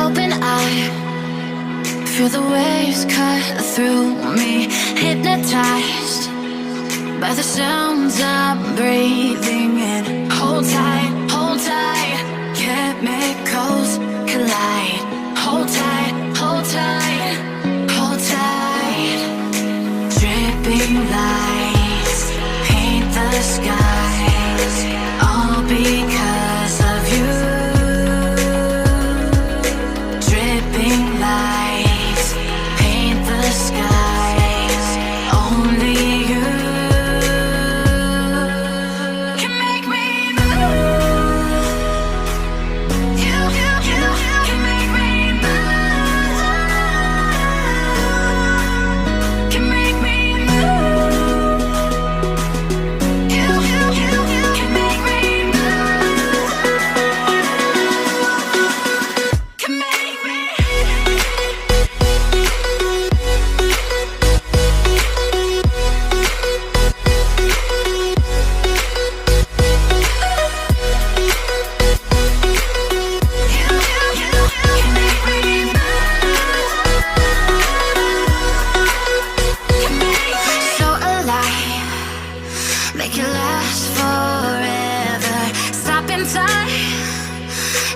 Open eye, feel the waves cut through me. Hypnotized by the sounds I'm breathing in. Hold tight, chemicals collide. Hold tight, hold tight, hold tight. Dripping lights paint the skies, all because of you. Dripping lights paint the skies, only you can make me move. You can make me move. Can make me move. You can make me move. Can make me. So alive, make it last forever. Stop in time,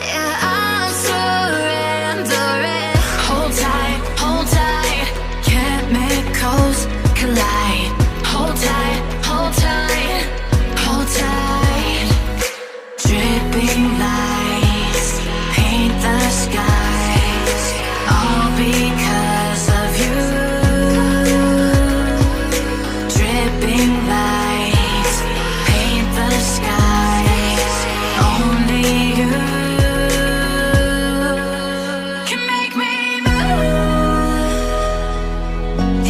yeah, I'm surrendering. Hold tight, chemicals collide. Hold tight, hold tight, hold tight. Dripping lights paint the skies, all because of you. Dripping lights paint the skies, only you can make me move.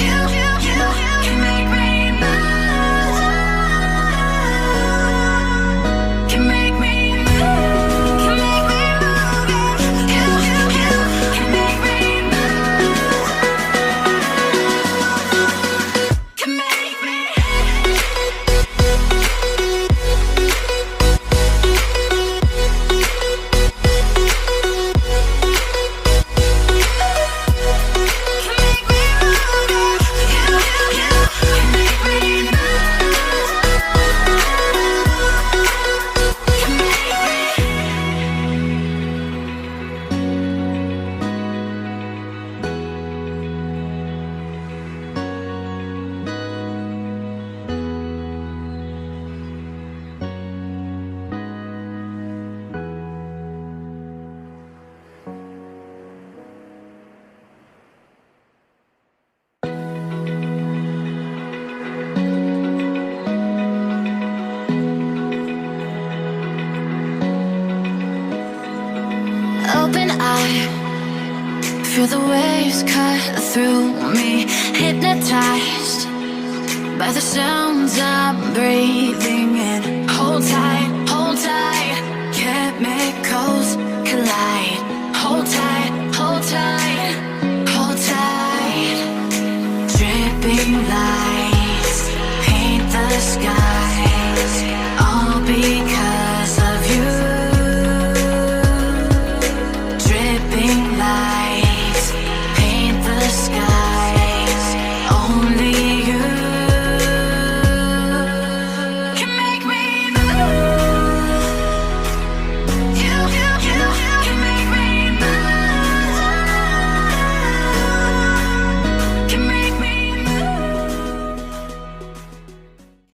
You can make me move. Can make me move. Can make me move. You can make me move. Can make me. Open eye, feel the waves cut through me. Hypnotized by the sounds I'm breathing in. Hold tight, chemicals collide. Hold tight, hold tight, hold tight. Dripping lights paint the sky.